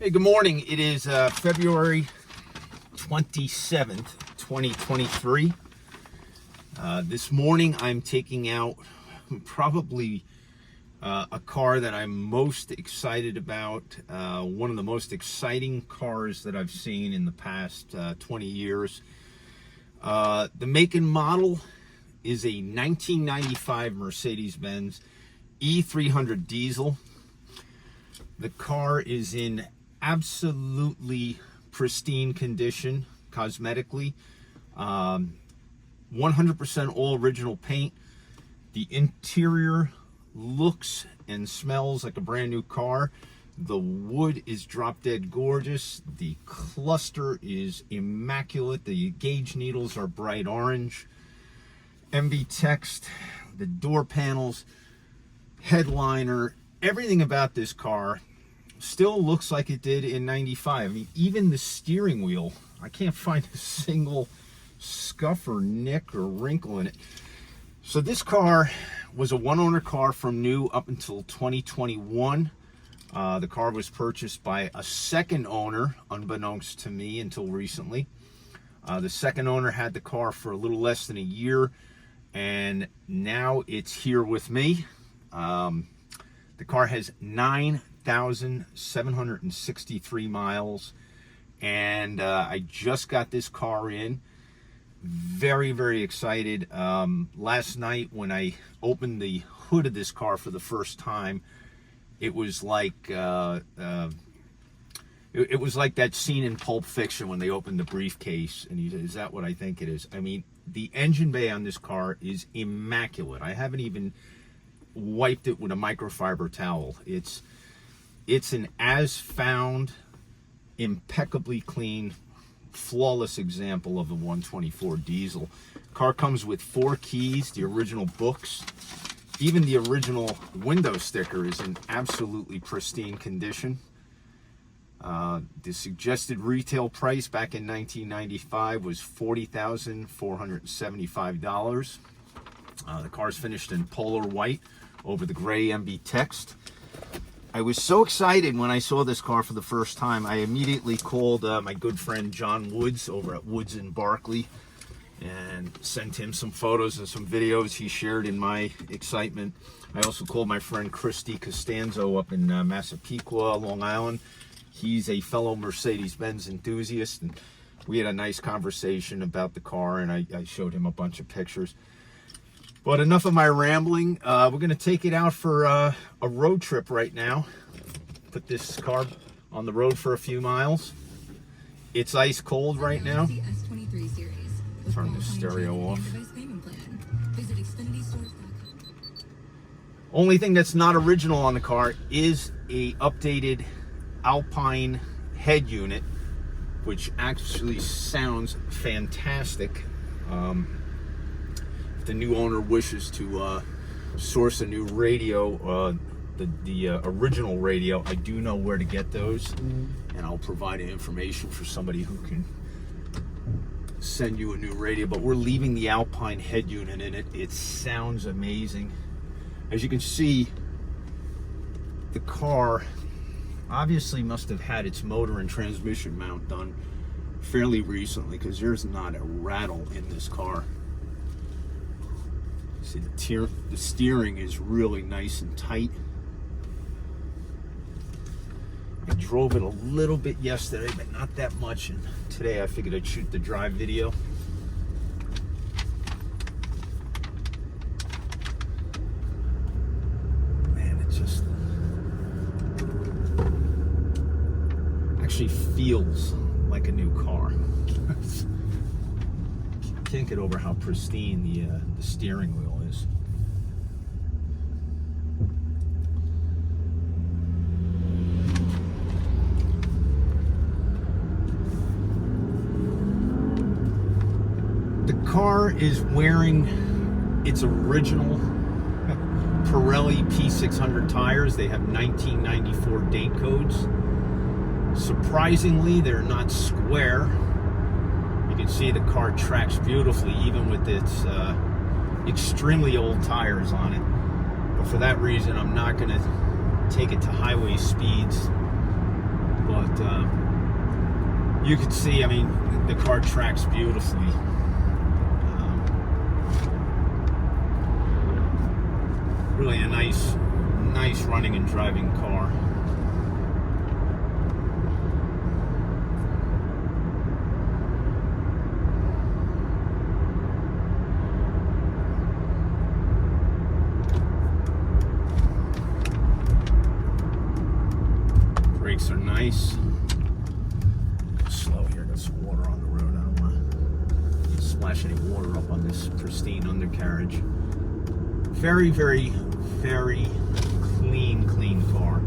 Hey, good morning. It is February 27th, 2023. This morning I'm taking out probably a car that I'm most excited about, one of the most exciting cars that I've seen in the past 20 years. The make and model is a 1995 Mercedes-Benz E300 Diesel. The car is in absolutely pristine condition, cosmetically. 100% all original paint. The interior looks and smells like a brand new car. The wood is drop dead gorgeous. The cluster is immaculate. The gauge needles are bright orange. MV text, the door panels, headliner, everything about this car still looks like it did in 95. I mean, even the steering wheel, I can't find a single scuff or nick or wrinkle in it. So this car was a one-owner car from new up until 2021. The car was purchased by a second owner, unbeknownst to me until recently. The second owner had the car for a little less than a year, and now it's here with me. The car has 9,763 miles, and I just got this car in. Very excited. Last night when I opened the hood of this car for the first time, it was like it was like that scene in Pulp Fiction when they opened the briefcase, and he said, "Is that what I think it is?" I mean, the engine bay on this car is immaculate. I haven't even wiped it with a microfiber towel. It's an as found, impeccably clean, flawless example of the 124 diesel. Car comes with 4 keys, the original books. Even the original window sticker is in absolutely pristine condition. The suggested retail price back in 1995 was $40,475. The car's finished in polar white over the gray MB text. I was so excited when I saw this car for the first time. I immediately called my good friend John Woods over at Woods in Barkley and sent him some photos and some videos he shared in my excitement. I also called my friend Christy Costanzo up in Massapequa, Long Island. He's a fellow Mercedes-Benz enthusiast, and we had a nice conversation about the car, and I showed him a bunch of pictures. But enough of my rambling. We're going to take it out for a road trip right now. Put this car on the road for a few miles. It's ice cold right now. Turn the stereo off. Only thing that's not original on the car is a updated Alpine head unit, which actually sounds fantastic. If the new owner wishes to source a new radio, the original radio, I do know where to get those, and I'll provide information for somebody who can send you a new radio. But we're leaving the Alpine head unit in it. It sounds amazing. As you can see, the car obviously must have had its motor and transmission mount done fairly recently, because there's not a rattle in this car. See, the steering is really nice and tight. I drove it a little bit yesterday, but not that much, and today I figured I'd shoot the drive video. Man, it just actually feels like a new car. Can't get over how pristine the steering wheel is. The car is wearing its original Pirelli P600 tires. They have 1994 date codes. Surprisingly, they're not square. You can see the car tracks beautifully, even with its extremely old tires on it. But for that reason, I'm not going to take it to highway speeds. But You can see, I mean, the car tracks beautifully. Really a nice running and driving car. Brakes are nice. Go slow here, got some water on the road. I don't want to splash any water up on this pristine undercarriage. Very, very, very clean car.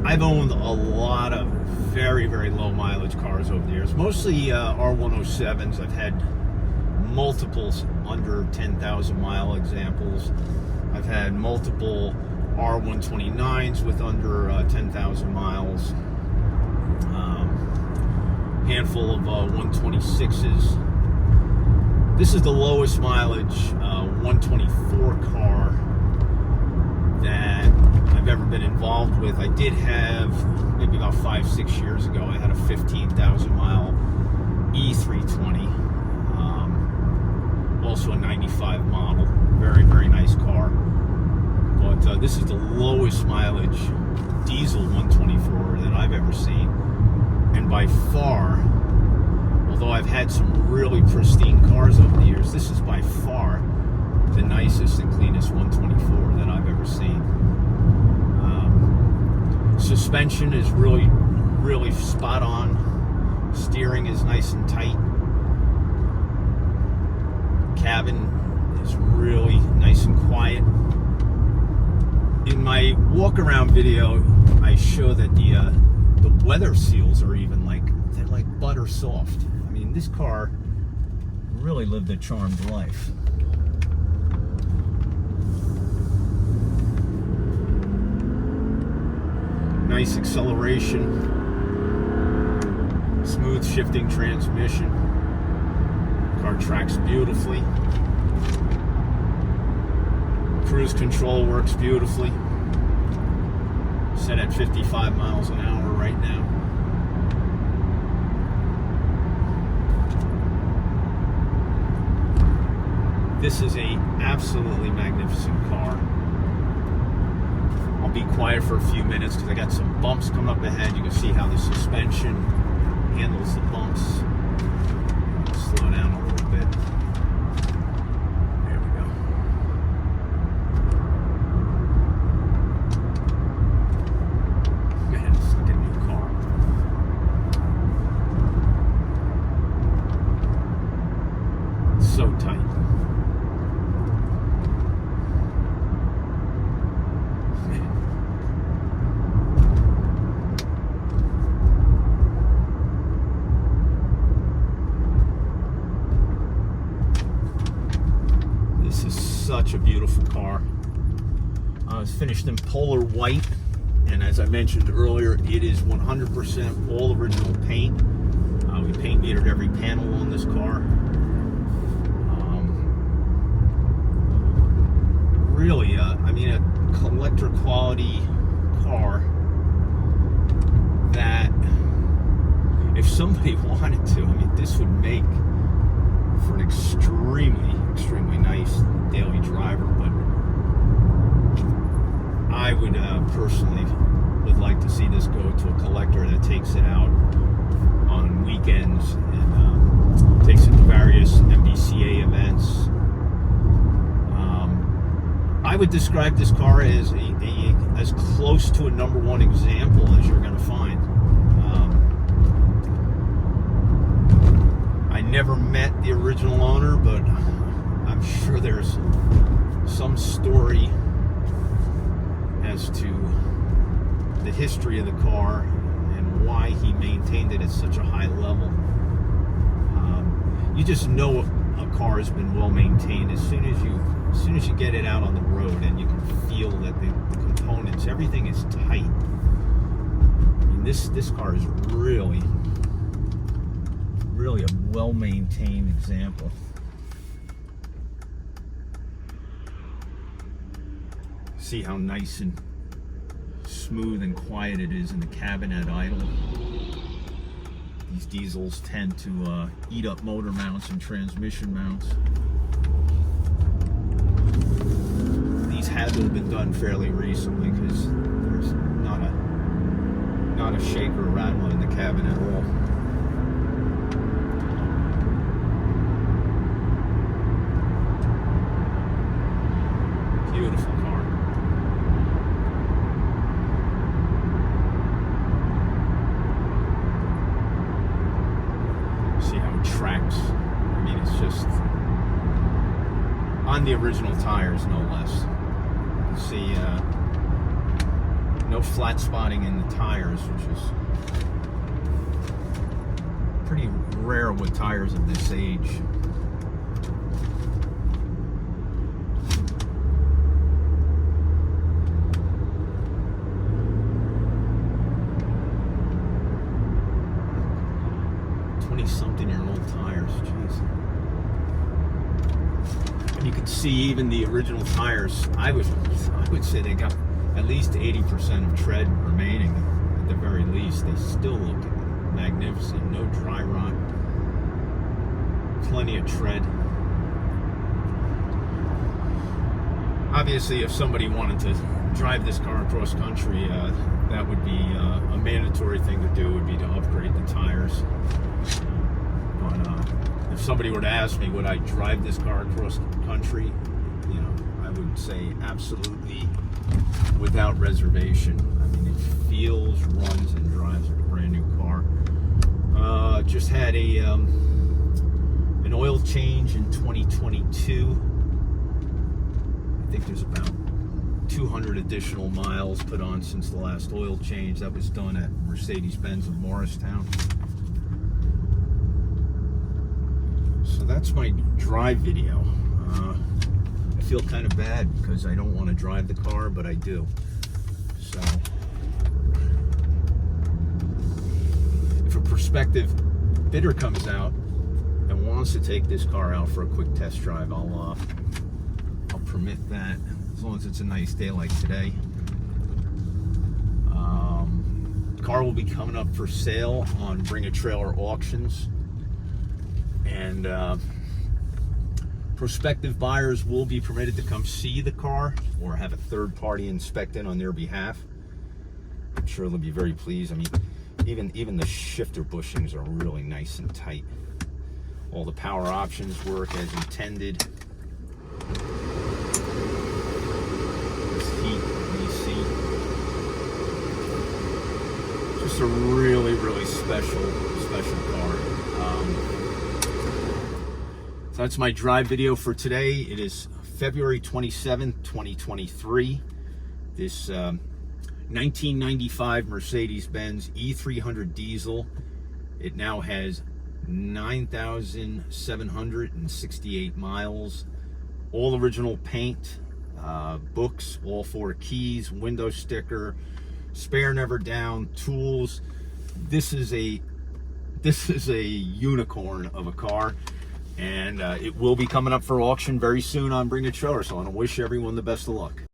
I've owned a lot of very, very low mileage cars over the years. Mostly R107s. I've had multiples under 10,000 mile examples. I've had multiple R129s with under 10,000 miles. Handful of 126s. This is the lowest mileage 124 car that I've ever been involved with. I did have, maybe about 5-6 years ago, I had a 15,000 mile E300, also a 95 model. Very, very nice car. But this is the lowest mileage diesel 124 that I've ever seen. And by far, although I've had some really pristine cars over the years, this is by far the nicest and cleanest 124 that I've ever seen. Suspension is really, really spot on. Steering is nice and tight. Cabin is really nice and quiet. In my walk around video, I show that the weather seals are even they're like butter soft. I mean, this car really lived a charmed life. Nice acceleration, smooth shifting transmission. Car tracks beautifully. Cruise control works beautifully. Set at 55 miles an hour right now. This is a absolutely magnificent car. I'll be quiet for a few minutes because I got some bumps coming up ahead. You can see how the suspension handles the bumps. Slow down a little bit. There we go. Man, it's like a new car. It's so tight. Such a beautiful car. It's finished in polar white, and as I mentioned earlier, it is 100% all original paint. We paint metered every panel on this car. Really, I mean, a collector quality car that if somebody wanted to, I mean, this would make for an extremely nice daily driver. But I would personally would like to see this go to a collector that takes it out on weekends and takes it to various MBCA events. I would describe this car as as close to a #1 example as you're going to find. I never met the original owner, but I'm sure there's some story as to the history of the car and why he maintained it at such a high level. You just know a car has been well maintained as soon as you get it out on the road, and you can feel that the components, everything is tight. I mean, this car is really a well-maintained example. See how nice and smooth and quiet it is in the cabin at idle. These diesels tend to eat up motor mounts and transmission mounts. These had to have been done fairly recently because there's not a shake or a rattle in the cabin at all. Beautiful car. See how it tracks. I mean, it's just on the original tires, no less. You see no flat spotting in the tires, which is pretty rare with tires of this age. Something-year-old tires, jeez. And you can see even the original tires, I would say they got at least 80% of tread remaining at the very least. They still look magnificent. No dry rot. Plenty of tread. Obviously, if somebody wanted to drive this car across country, that would be a mandatory thing to do, would be to upgrade the tires. But if somebody were to ask me, would I drive this car across country, you know, I would say absolutely, without reservation. I mean, it feels, runs, and drives like a brand new car. Just had an oil change in 2022. I think there's about 200 additional miles put on since the last oil change. That was done at Mercedes-Benz of Morristown. So that's my drive video. I feel kind of bad because I don't want to drive the car, but I do. So if a prospective bidder comes out and wants to take this car out for a quick test drive, I'll permit that, as long as it's a nice day like today. Car will be coming up for sale on Bring a Trailer Auctions, and prospective buyers will be permitted to come see the car or have a third party inspect it on their behalf. I'm sure they'll be very pleased. I mean, even the shifter bushings are really nice and tight. All the power options work as intended. Heat, AC. Just a really, really special car. So that's my drive video for today. It is February 27th, 2023. This 1995 Mercedes-Benz E300 Diesel. It now has 9,768 miles. All original paint. Books, all 4 keys, window sticker, spare never down, tools. This is a unicorn of a car, and it will be coming up for auction very soon on Bring a Trailer. So I want to wish everyone the best of luck.